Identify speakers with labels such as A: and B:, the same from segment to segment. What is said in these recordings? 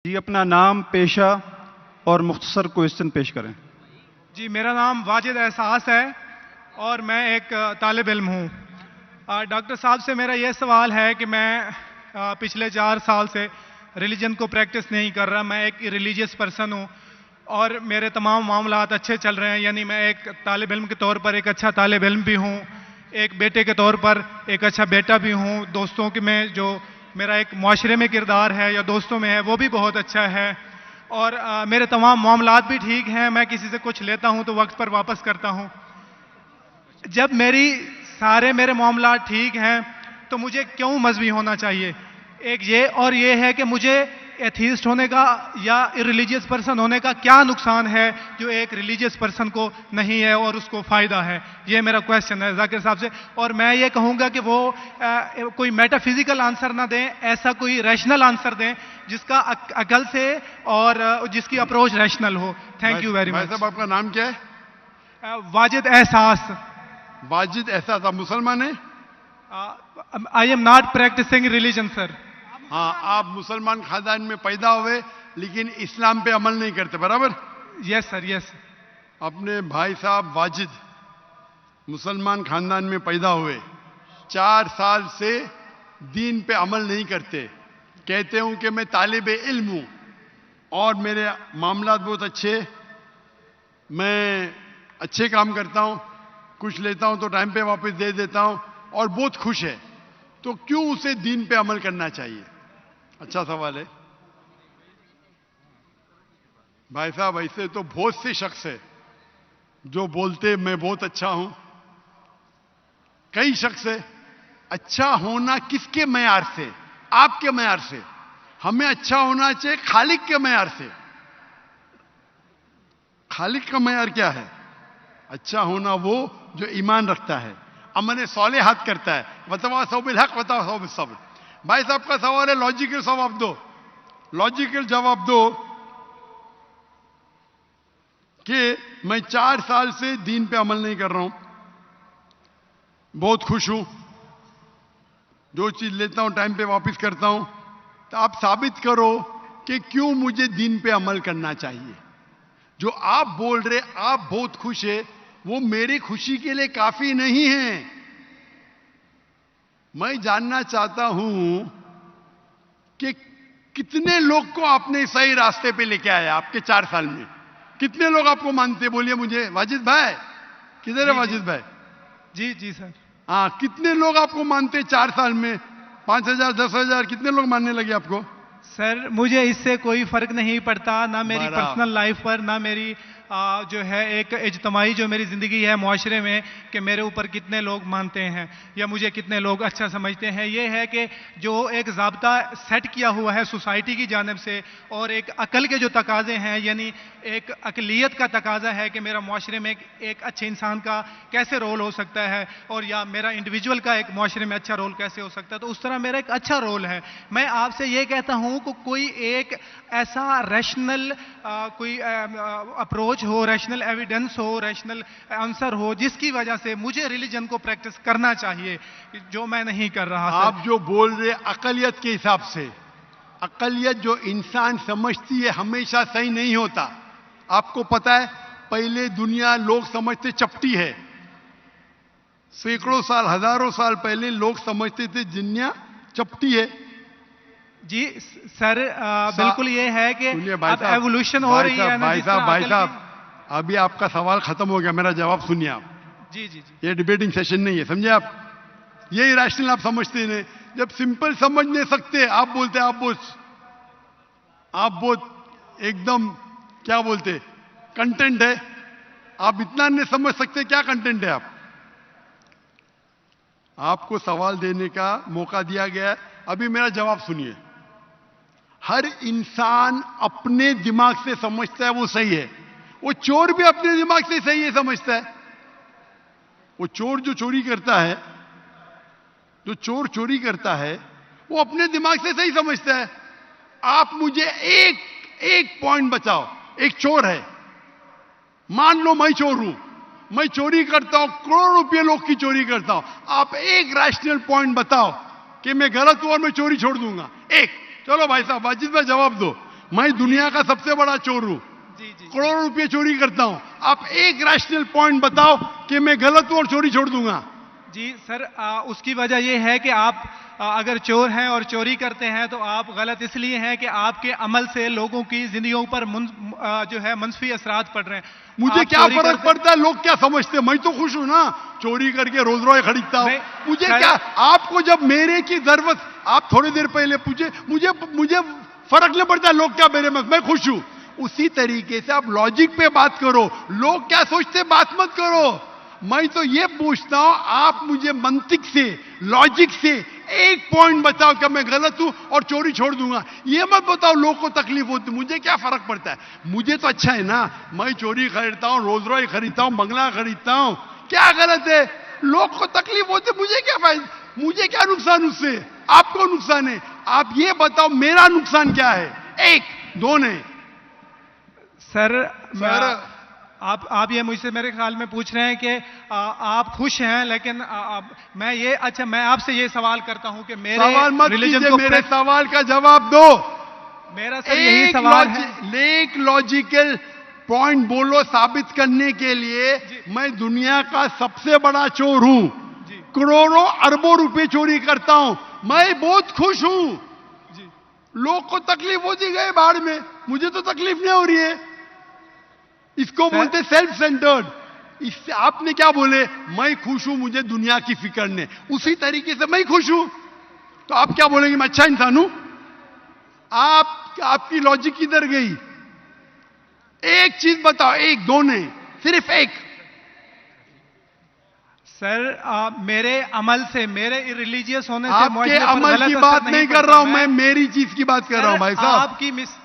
A: जी अपना नाम, पेशा और मुख्तसर क्वेश्चन पेश करें।
B: जी मेरा नाम वाजिद एहसास है और मैं एक तालिब इल्म हूँ। डॉक्टर साहब से मेरा ये सवाल है कि मैं पिछले 4 साल से रिलीजन को प्रैक्टिस नहीं कर रहा। मैं एक रिलीजियस पर्सन हूँ और मेरे तमाम मामलात अच्छे चल रहे हैं। यानी मैं एक तालिब इल्म के तौर पर एक अच्छा तालिब इल्म भी हूँ, एक बेटे के तौर पर एक अच्छा बेटा भी हूँ। दोस्तों के में जो मेरा एक मुआशरे में किरदार है या दोस्तों में है वो भी बहुत अच्छा है और मेरे तमाम मामलात भी ठीक हैं। मैं किसी से कुछ लेता हूं तो वक्त पर वापस करता हूं। जब मेरे मामलात ठीक हैं तो मुझे क्यों मजहबी होना चाहिए? एक ये और ये है कि मुझे एथीस्ट होने का या इरिलीजियस पर्सन होने का क्या नुकसान है जो एक रिलीजियस पर्सन को नहीं है और उसको फायदा है? ये मेरा क्वेश्चन है जाकिर साहब से। और मैं ये कहूंगा कि वो कोई मेटाफिजिकल आंसर ना दें, ऐसा कोई रैशनल आंसर दें जिसका अकल से और जिसकी अप्रोच रैशनल हो। Thank you very much.
C: भाई साहब आपका नाम क्या है?
B: वाजिद एहसास।
C: वाजिद एहसास, आप मुसलमान हैं?
B: I am not practising religion sir.
C: हाँ, आप मुसलमान खानदान में पैदा हुए लेकिन इस्लाम पे अमल नहीं करते, बराबर?
B: Yes sir, yes.
C: अपने भाई साहब वाजिद मुसलमान खानदान में पैदा हुए, 4 साल से दीन पे अमल नहीं करते। कहते हूं कि मैं तालिब इल्म हूं और मेरे मामलात बहुत अच्छे, मैं अच्छे काम करता हूं, कुछ लेता हूं तो टाइम पे वापस दे देता हूं और बहुत खुश है, तो क्यों उसे दीन पे अमल करना चाहिए? अच्छा सवाल है भाई साहब। ऐसे तो बहुत से शख्स है जो बोलते मैं बहुत अच्छा हूं। कई शख्स है। अच्छा होना किसके मैयार से? आपके मैयार से। हमें अच्छा होना चाहिए खालिक के मैयार से। खालिक का मैयार क्या है? अच्छा होना वो जो ईमान रखता है, अमल सौलेहात करता है। वतवासौ बिल हक वतवासौ बिस सब्र। भाई साहब का सवाल है, लॉजिकल जवाब दो, लॉजिकल जवाब दो कि मैं 4 साल से दीन पे अमल नहीं कर रहा हूं, बहुत खुश हूं, जो चीज लेता हूं टाइम पे वापस करता हूं, तो आप साबित करो कि क्यों मुझे दीन पे अमल करना चाहिए। जो आप बोल रहे आप बहुत खुश है, वो मेरी खुशी के लिए काफी नहीं है। मैं जानना चाहता हूं कि कितने लोग को आपने सही रास्ते पे लेके आया आपके 4 साल में। कितने लोग आपको मानते? बोलिए मुझे। वाजिद भाई किधर है? वाजिद भाई
B: जी जी सर।
C: हाँ, कितने लोग आपको मानते 4 साल में? 5,000, 10,000, कितने लोग मानने लगे आपको?
B: सर मुझे इससे कोई फर्क नहीं पड़ता, ना मेरी पर्सनल लाइफ पर, ना मेरी जो है एक इज्तमाही जो मेरी ज़िंदगी है मुआशरे में, कि मेरे ऊपर कितने लोग मानते हैं या मुझे कितने लोग अच्छा समझते हैं। ये है कि जो एक ज़ाब्ता सेट किया हुआ है सोसाइटी की जानिब से और एक अकल के जो तकाजे हैं, यानी एक अकलियत का तकाजा है कि मेरा मुआशरे में एक अच्छे इंसान का कैसे रोल हो सकता है और या मेरा इंडिविजुअल का एक मुआशरे में अच्छा रोल कैसे हो सकता है, तो उस तरह मेरा एक अच्छा रोल है। मैं आपसे ये कहता हूं कि कोई एक ऐसा रैशनल कोई अप्रोच हो, रैशनल एविडेंस हो, रैशनल आंसर हो जिसकी वजह से मुझे रिलीजन को प्रैक्टिस करना चाहिए, जो मैं नहीं कर रहा।
C: आप जो बोल रहे अकलियत के हिसाब से, अकलियत जो इंसान समझती है हमेशा सही नहीं होता। आपको पता है, पहले दुनिया लोग समझते चपटी है। सैकड़ों साल, हजारों साल पहले लोग समझते थे दुनिया चपटी है।
B: जी सर, बिल्कुल ये है कि अब एवोल्यूशन हो रही है ना।
C: भाई साहब अभी आपका सवाल खत्म हो गया, मेरा जवाब सुनिए आप।
B: जी जी जी।
C: ये डिबेटिंग सेशन नहीं है, समझे आप? ये रैशनल आप समझते नहीं। जब सिंपल समझ नहीं सकते आप बोलते आप बहुत एकदम क्या बोलते कंटेंट है। आप इतना नहीं समझ सकते क्या कंटेंट है। आपको सवाल देने का मौका दिया गया है, अभी मेरा जवाब सुनिए। हर इंसान अपने दिमाग से समझता है वो सही है। वो चोर भी अपने दिमाग से सही है समझता है। वो चोर जो चोरी करता है, जो चोर चोरी करता है, वो अपने दिमाग से सही समझता है। आप मुझे एक पॉइंट बताओ। एक चोर है, मान लो मैं चोर हूं, मैं चोरी करता हूं, करोड़ों रुपए लोग की चोरी करता हूं। आप एक रैशनल पॉइंट बताओ कि मैं गलत हूं और मैं चोरी छोड़ दूंगा। एक। चलो भाई साहब वाजिद भाई जवाब दो। मैं दुनिया का सबसे बड़ा चोर हूं,
B: जी जी
C: करोड़ों रुपए चोरी करता हूं। आप एक रैशनल पॉइंट बताओ कि मैं गलत हूं और चोरी छोड़ दूंगा।
B: जी सर, उसकी वजह यह है कि आप अगर चोर हैं और चोरी करते हैं तो आप गलत इसलिए हैं कि आपके अमल से लोगों की जिंदगियों पर जो है मनफी असरात पड़ रहे हैं।
C: मुझे
B: आप
C: क्या
B: चोरी
C: फर्क
B: करते-
C: पड़ता है लोग क्या समझते हैं, मैं तो खुश हूं ना, चोरी करके रोज रॉय खरीदता हूं।
B: नहीं,
C: मुझे
B: सर-
C: क्या, आपको जब मेरे की जरूरत, आप थोड़ी देर पहले पूछे, मुझे मुझे फर्क नहीं पड़ता लोग क्या मेरे में, मैं खुश हूं। उसी तरीके से आप लॉजिक पे बात करो, लोग क्या सोचते बात मत करो। मैं तो ये पूछता हूं, आप मुझे मंतिक से, लॉजिक से एक पॉइंट बताओ कि मैं गलत हूं और चोरी छोड़ दूंगा। ये मत बताओ लोग को तकलीफ होती, मुझे क्या फर्क पड़ता है, मुझे तो अच्छा है ना, मैं चोरी खरीदता हूं, रोज रॉय खरीदता हूं, बंगला खरीदता हूं, क्या गलत है? लोग को तकलीफ होती, मुझे क्या फायदा, मुझे क्या नुकसान उससे, आपको नुकसान है। आप ये बताओ मेरा नुकसान क्या है, एक दो नहीं।
B: सर,
C: सर,
B: आप ये मुझसे मेरे ख्याल में पूछ रहे हैं कि आप खुश हैं, लेकिन मैं ये, अच्छा मैं आपसे ये सवाल करता हूं कि मेरे
C: सवाल मत
B: रिलीजन
C: कीजिए,
B: को
C: मेरे सवाल का जवाब दो।
B: मेरा सर यही सवाल है।
C: एक लॉजिकल पॉइंट बोलो साबित करने के लिए, मैं दुनिया का सबसे बड़ा चोर हूं,
B: जी
C: करोड़ों अरबों रुपए चोरी करता हूं, मैं बहुत खुश हूं।
B: जी
C: लोग को तकलीफ होती गए बाहर में, मुझे तो तकलीफ नहीं हो रही है। इसको बोलते सेल्फ सेंटर्ड। इससे आपने क्या बोले, मैं खुश हूं, मुझे दुनिया की फिक्र नहीं, उसी तरीके से मैं खुश हूं, तो आप क्या बोलेंगे मैं अच्छा इंसान हूं? आपकी लॉजिक किधर गई? एक चीज बताओ, एक दो नहीं, सिर्फ एक।
B: सर, मेरे अमल से, मेरे रिलीजियस होने से
C: आपके
B: मुआशरे पर
C: अमल
B: गलत
C: की
B: असर
C: बात नहीं कर
B: पड़ता।
C: रहा हूं मैं, मेरी चीज की बात कर रहा हूं भाई साहब।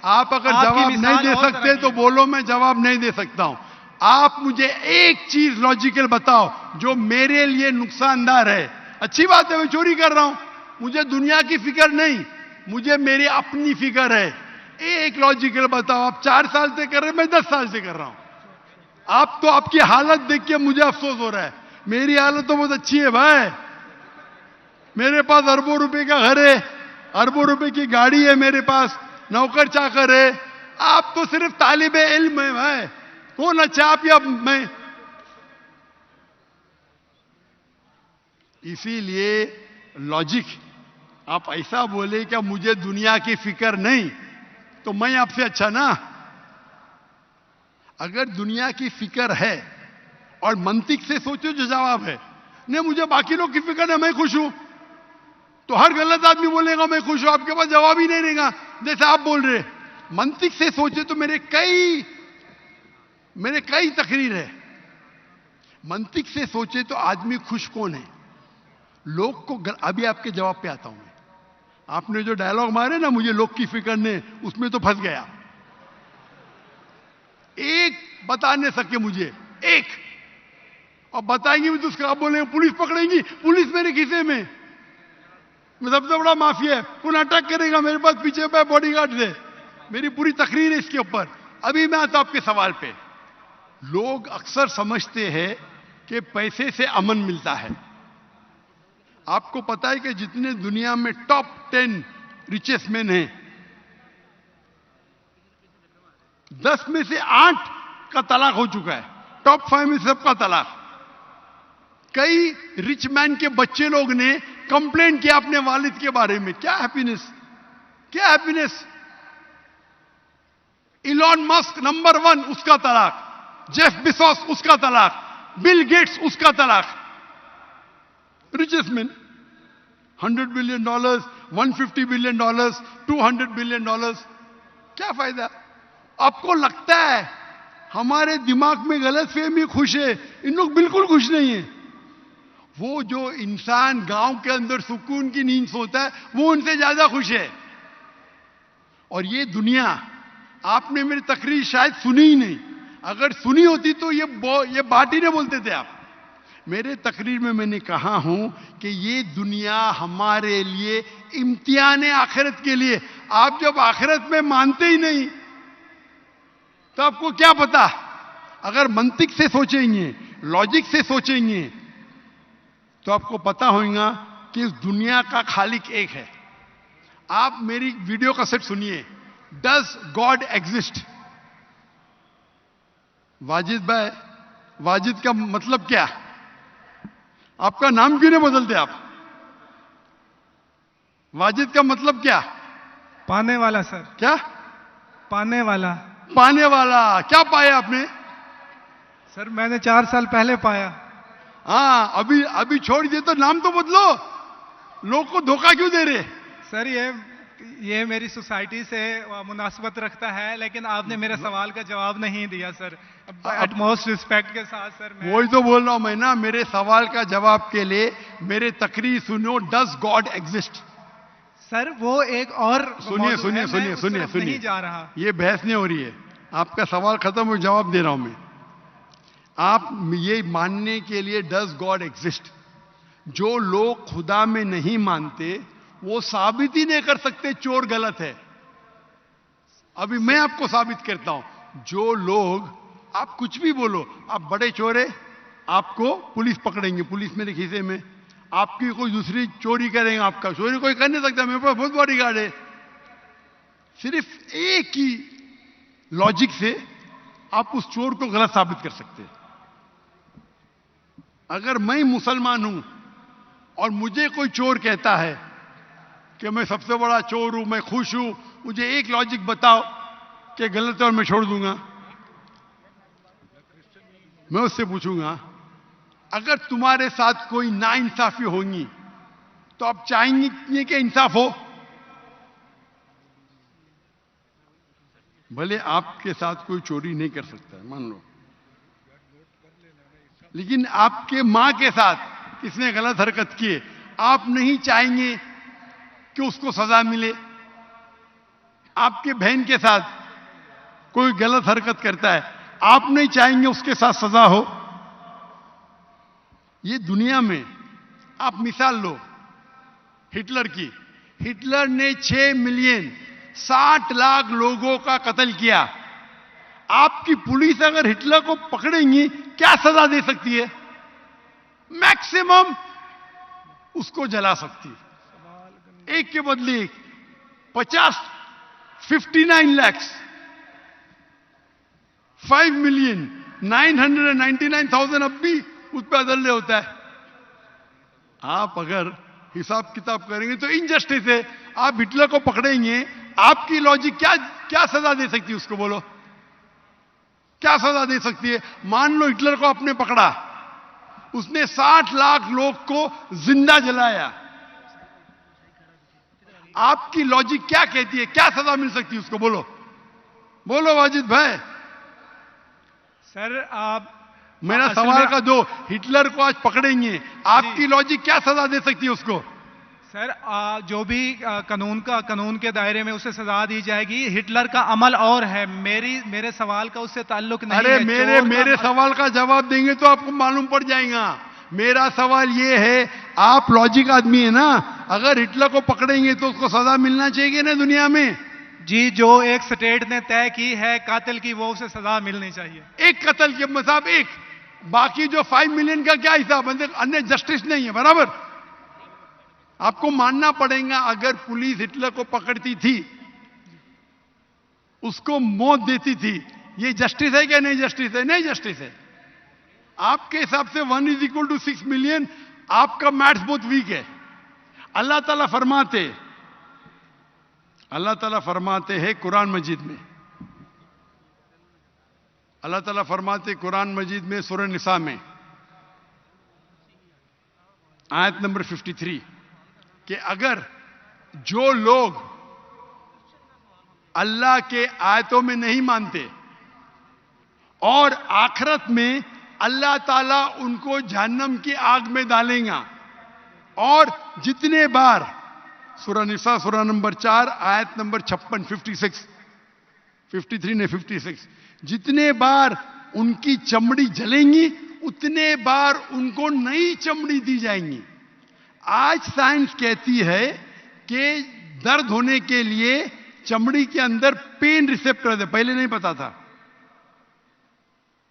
C: आप अगर
B: आपकी
C: जवाब नहीं
B: मिसाल
C: दे
B: और
C: सकते
B: तरह की
C: तो
B: है।
C: बोलो, मैं जवाब नहीं दे सकता हूं। आप मुझे एक चीज लॉजिकल बताओ जो मेरे लिए नुकसानदार है। अच्छी बात है, मैं चोरी कर रहा हूं, मुझे दुनिया की फिक्र नहीं, मुझे मेरी अपनी फिक्र है। एक लॉजिकल बताओ, आप 4 साल से कर रहे हैं, मैं 10 साल से कर रहा हूं। आप तो, आपकी हालत देख के मुझे अफसोस हो रहा है, मेरी हालत तो बहुत अच्छी है भाई। मेरे पास अरबों रुपए का घर है, अरबों रुपए की गाड़ी है मेरे पास, नौकर चाकर है। आप तो सिर्फ तालिबे इल्म है भाई, कौन अच्छा, आप या मैं? इसीलिए लॉजिक, आप ऐसा बोले क्या मुझे दुनिया की फिक्र नहीं, तो मैं आपसे अच्छा ना? अगर दुनिया की फिक्र है और मंतिक से सोचो जो जवाब है, नहीं मुझे बाकी लोग की फिक्र है, मैं खुश हूं, तो हर गलत आदमी बोलेगा मैं खुश हूं, आपके पास जवाब ही नहीं रहेगा जैसे आप बोल रहे। मंतिक से सोचे तो मेरे कई तकरीर है। मंतिक से सोचे तो आदमी खुश कौन है? लोग को अभी आपके जवाब पे आता हूं मैं। आपने जो डायलॉग मारे ना, मुझे लोग की फिक्र नहीं, उसमें तो फंस गया। एक बता नहीं सके मुझे, एक, और बताएंगे भी तो उसका आप बोलेंगे पुलिस पकड़ेगी, पुलिस मेरे खीसे में, मैं सबसे बड़ा माफिया है, कौन अटैक करेगा, मेरे पास पीछे पे बॉडीगार्ड है। मेरी पूरी तकरीर है इसके ऊपर। अभी मैं आता हूं आपके सवाल पे। लोग अक्सर समझते हैं कि पैसे से अमन मिलता है। आपको पता है कि जितने दुनिया में टॉप 10 रिचेस्ट मैन हैं, 10 में से 8 का तलाक हो चुका है, टॉप 5 में सबका तलाक। कई रिच मैन के बच्चे लोग ने कंप्लेंट किया अपने वालिद के बारे में, क्या हैप्पीनेस, क्या हैप्पीनेस। इलॉन मस्क नंबर 1, उसका तलाक, जेफ बेजोस उसका तलाक, बिल गेट्स उसका तलाक। Richest man, $100 billion, $150 billion, $200 billion, क्या फायदा? आपको लगता है हमारे दिमाग में गलत फहमी, खुश है, इन लोग बिल्कुल खुश नहीं है। वो जो इंसान गांव के अंदर सुकून की नींद सोता है, वो उनसे ज्यादा खुश है। और ये दुनिया, आपने मेरी तकरीर शायद सुनी ही नहीं, अगर सुनी होती तो ये बात ही नहीं बोलते थे आप। मेरे तकरीर में मैंने कहा हूं कि ये दुनिया हमारे लिए इम्तिहान है आखिरत के लिए। आप जब आखिरत में मानते ही नहीं तो आपको क्या पता? अगर मंतिक से सोचेंगे, लॉजिक से सोचेंगे, तो आपको पता होगा कि इस दुनिया का खालिक एक है। आप मेरी वीडियो कैसेट सुनिए, डज गॉड एग्जिस्ट? वाजिद भाई, वाजिद का मतलब क्या? आपका नाम क्यों नहीं बदलते आप? वाजिद का मतलब क्या?
B: पाने वाला सर,
C: क्या
B: पाने वाला।
C: पाने वाला? क्या पाया आपने?
B: सर मैंने 4 साल पहले पाया।
C: हाँ, अभी अभी छोड़ दिए तो नाम तो बदलो। लोग को धोखा क्यों दे रहे?
B: सर ये मेरी सोसाइटी से मुनासबत रखता है, लेकिन आपने मेरे सवाल का जवाब नहीं दिया सर। एटमोस्ट रिस्पेक्ट के साथ सर, मैं
C: वही तो बोल रहा हूं मैं ना, मेरे सवाल का जवाब के लिए मेरे तकरीर सुनो। Does God exist?
B: सर वो एक और
C: सुनिए
B: मौजू
C: सुनिए
B: है,
C: सुनिए
B: मैं उस
C: सुनिए
B: तरफ नहीं
C: सुनिए,
B: जा रहा।
C: ये बहस नहीं हो रही है। आपका सवाल खत्म हो, जवाब दे रहा हूं मैं। आप ये मानने के लिए डज गॉड एग्जिस्ट, जो लोग खुदा में नहीं मानते वो साबित ही नहीं कर सकते चोर गलत है। अभी मैं आपको साबित करता हूं। जो लोग, आप कुछ भी बोलो, आप बड़े चोर है, आपको पुलिस पकड़ेंगे, पुलिस मेरे खीसे में। आपकी कोई दूसरी चोरी करेंगे, आपका चोरी कोई कर नहीं सकता, मेरे पास बहुत बॉडीगार्ड है। सिर्फ एक ही लॉजिक से आप उस चोर को गलत साबित कर सकते हैं। अगर मैं मुसलमान हूं और मुझे कोई चोर कहता है कि मैं सबसे बड़ा चोर हूं, मैं खुश हूं, मुझे एक लॉजिक बताओ कि गलत है और मैं छोड़ दूंगा। मैं उससे पूछूंगा, अगर तुम्हारे साथ कोई नाइंसाफी होगी तो आप चाहेंगे कि इंसाफ हो? भले आपके साथ कोई चोरी नहीं कर सकता है, मान लो, लेकिन आपके मां के साथ किसने गलत हरकत की है, आप नहीं चाहेंगे कि उसको सजा मिले? आपके बहन के साथ कोई गलत हरकत करता है, आप नहीं चाहेंगे उसके साथ सजा हो? ये दुनिया में आप मिसाल लो हिटलर की। हिटलर ने 6 मिलियन 60 लाख लोगों का कत्ल किया। आपकी पुलिस अगर हिटलर को पकड़ेंगी, क्या सजा दे सकती है? मैक्सिमम उसको जला सकती है। एक के बदले 59 लाख 5,999,000 अब भी उस पर अदल्य होता है। आप अगर हिसाब किताब करेंगे तो इनजस्टिस है। आप हिटलर को पकड़ेंगे, आपकी लॉजिक क्या सजा दे सकती है उसको? बोलो, क्या सजा दे सकती है? मान लो हिटलर को आपने पकड़ा, उसने 60 लाख लोग को जिंदा जलाया, आपकी लॉजिक क्या कहती है? क्या सजा मिल सकती है उसको? बोलो बोलो वाजिद भाई।
B: सर आप
C: मेरा सवाल का दो, हिटलर को आज पकड़ेंगे, आपकी लॉजिक क्या सजा दे सकती है उसको?
B: सर जो भी कानून के दायरे में उसे सजा दी जाएगी। हिटलर का अमल और है, मेरे सवाल का उससे ताल्लुक नहीं
C: अरे
B: है।
C: मेरे सवाल का जवाब देंगे तो आपको मालूम पड़ जाएगा। मेरा सवाल ये है, आप लॉजिक आदमी है ना, अगर हिटलर को पकड़ेंगे तो उसको सजा मिलना चाहिए ना दुनिया में?
B: जी, जो एक स्टेट ने तय की है कातिल की, वो उसे सजा मिलनी चाहिए।
C: एक कत्ल के मतलब एक, बाकी जो 5 मिलियन का क्या हिसाब? अन्य जस्टिस नहीं है, बराबर? आपको मानना पड़ेगा, अगर पुलिस हिटलर को पकड़ती थी, उसको मौत देती थी, ये जस्टिस है क्या? नहीं जस्टिस है, नहीं जस्टिस है। आपके हिसाब से 1 = 6 मिलियन, आपका मैथ्स बहुत वीक है। अल्लाह ताला फरमाते हैं कुरान मजीद में, अल्लाह ताला फरमाते कुरान मजीद में सूरह निसा में आयत नंबर 53 कि अगर जो लोग अल्लाह के आयतों में नहीं मानते और आखिरत में अल्लाह ताला उनको जहन्नम की आग में डालेगा, और जितने बार, सूरह निसा सूरह नंबर 4 आयत नंबर 56, 53 ने 56, जितने बार उनकी चमड़ी जलेंगी उतने बार उनको नई चमड़ी दी जाएंगी। आज साइंस कहती है कि दर्द होने के लिए चमड़ी के अंदर पेन रिसेप्टर है, पहले नहीं पता था।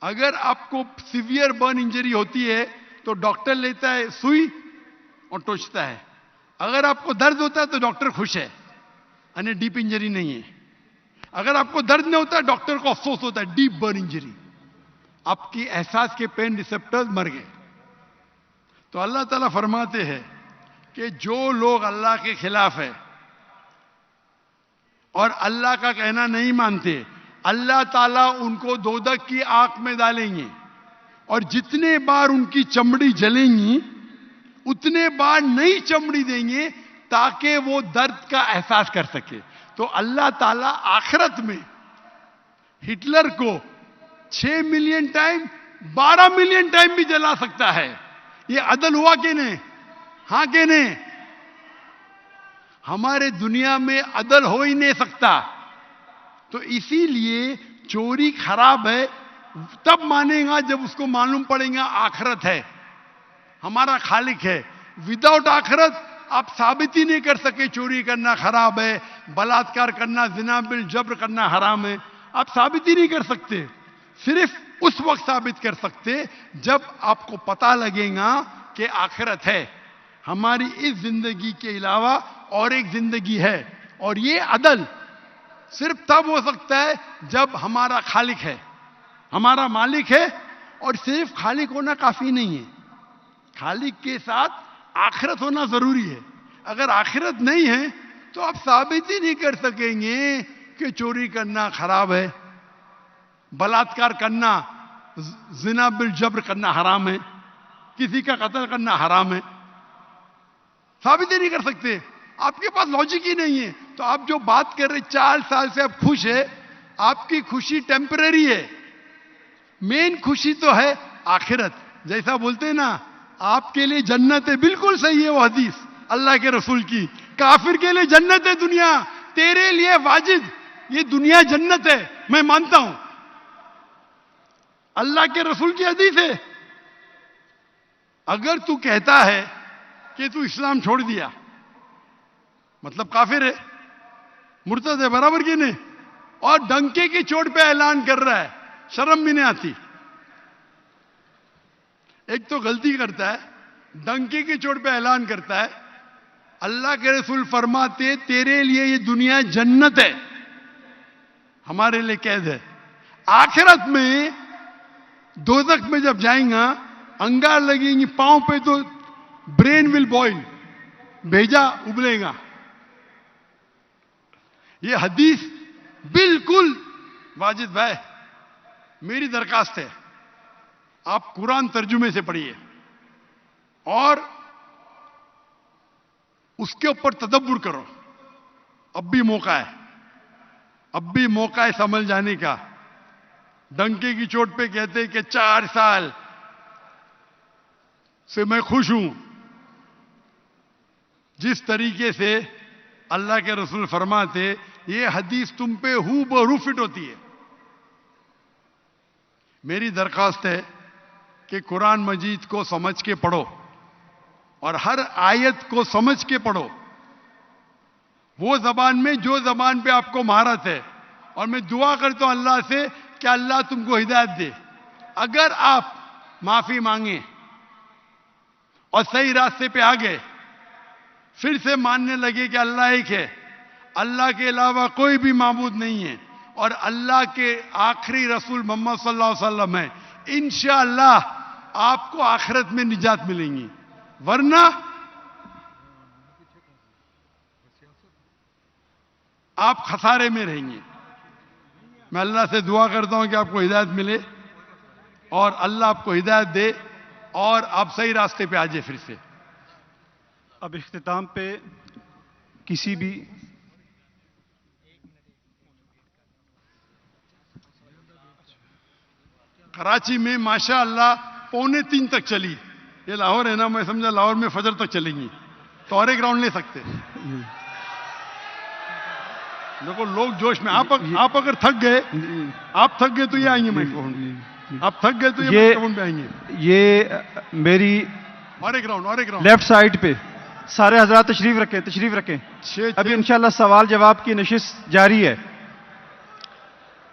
C: अगर आपको सीवियर बर्न इंजरी होती है तो डॉक्टर लेता है सुई और टोचता है। अगर आपको दर्द होता है तो डॉक्टर खुश है, यानी डीप इंजरी नहीं है। अगर आपको दर्द नहीं होता है, डॉक्टर को अफसोस होता है, डीप बर्न इंजरी, आपकी एहसास के पेन रिसेप्टर्स मर गए। तो अल्लाह ताला फरमाते हैं कि जो लोग अल्लाह के खिलाफ है और अल्लाह का कहना नहीं मानते, अल्लाह ताला उनको दोजख की आग में डालेंगे और जितने बार उनकी चमड़ी जलेंगी उतने बार नई चमड़ी देंगे ताकि वो दर्द का एहसास कर सके। तो अल्लाह ताला आखिरत में हिटलर को 6 मिलियन टाइम 12 मिलियन टाइम भी जला सकता है। ये अदल हुआ कि नहीं? हां कि नहीं? हमारे दुनिया में अदल हो ही नहीं सकता। तो इसीलिए चोरी खराब है तब मानेगा जब उसको मालूम पड़ेगा आखिरत है, हमारा खालिक है। विदाउट आखिरत आप साबित ही नहीं कर सके चोरी करना खराब है, बलात्कार करना, जिना बिल जब्र करना हराम है, आप साबित ही नहीं कर सकते। सिर्फ उस वक्त साबित कर सकते जब आपको पता लगेगा कि आखिरत है, हमारी इस जिंदगी के अलावा और एक जिंदगी है। और ये अदल सिर्फ तब हो सकता है जब हमारा खालिक है, हमारा मालिक है। और सिर्फ खालिक होना काफी नहीं है, खालिक के साथ आखिरत होना जरूरी है। अगर आखिरत नहीं है तो आप साबित ही नहीं कर सकेंगे कि चोरी करना खराब है, बलात्कार करना, जिना बिल जब्र करना हराम है, किसी का कत्ल करना हराम है। साबित ही नहीं कर सकते, आपके पास लॉजिक ही नहीं है। तो आप जो बात कर रहे 4 साल से आप खुश है, आपकी खुशी टेम्पररी है। मेन खुशी तो है आखिरत। जैसा बोलते हैं ना, आपके लिए जन्नत है, बिल्कुल सही है वो हदीस अल्लाह के रसूल की। काफिर के लिए जन्नत है दुनिया, तेरे लिए वाजिद ये दुनिया जन्नत है, मैं मानता हूं। अल्लाह के रसूल की हदीस है। अगर तू कहता है कि तू इस्लाम छोड़ दिया, मतलब काफिर है, मुर्तद है, बराबर की नहीं, और डंके की चोट पे ऐलान कर रहा है, शर्म भी नहीं आती। एक तो गलती करता है, डंके की चोट पे ऐलान करता है। अल्लाह के रसूल फरमाते तेरे लिए ये दुनिया जन्नत है, हमारे लिए कैद है। आखिरत में दोजख में जब जाएगा, अंगार लगेंगी पांव पे तो ब्रेन विल बॉइल, भेजा उबलेगा। ये हदीस बिल्कुल वाजिद भाई, मेरी दरखास्त है आप कुरान तर्जुमे से पढ़िए और उसके ऊपर तदब्बुर करो। अब भी मौका है, अब भी मौका है समझ जाने का। डंके की चोट पे कहते कि 4 साल से मैं खुश हूं। जिस तरीके से अल्लाह के रसूल फरमाते, ये हदीस तुम पे हूबहू फिट होती है। मेरी दरखास्त है कि कुरान मजीद को समझ के पढ़ो और हर आयत को समझ के पढ़ो, वो जबान में जो जबान पे आपको महारत है। और मैं दुआ करता हूं अल्लाह से कि अल्लाह तुमको हिदायत दे। अगर आप माफी मांगे और सही रास्ते पे आ गए, फिर से मानने लगे कि अल्लाह एक है, अल्लाह के अलावा कोई भी माबूद नहीं है और अल्लाह के आखिरी रसूल मोहम्मद सल्लल्लाहु अलैहि वसल्लम है, इंशाअल्लाह आपको आखिरत में निजात मिलेंगी। वरना आप खसारे में रहेंगे। मैं अल्लाह से दुआ करता हूं कि आपको हिदायत मिले और अल्लाह आपको हिदायत दे और आप सही रास्ते पे आ जाए फिर से।
A: अब इख्तिताम पे किसी भी
C: कराची में माशाअल्लाह 2:45 तक चली। ये लाहौर है ना, मैं समझा लाहौर में फजर तक चलेंगी, तो और एक राउंड ले सकते। देखो लोग जोश में। आप अगर थक गए, आप थक गए तो ये आएंगे माइक्रोफोन, आप थक गए तो ये माइक्रोफोन पे आएंगे।
A: ये मेरी
C: और एक राउंड
A: लेफ्ट साइड पे सारे हजरात तशरीफ रखें। अभी इंशाल्लाह सवाल जवाब की नशिस्त जारी है।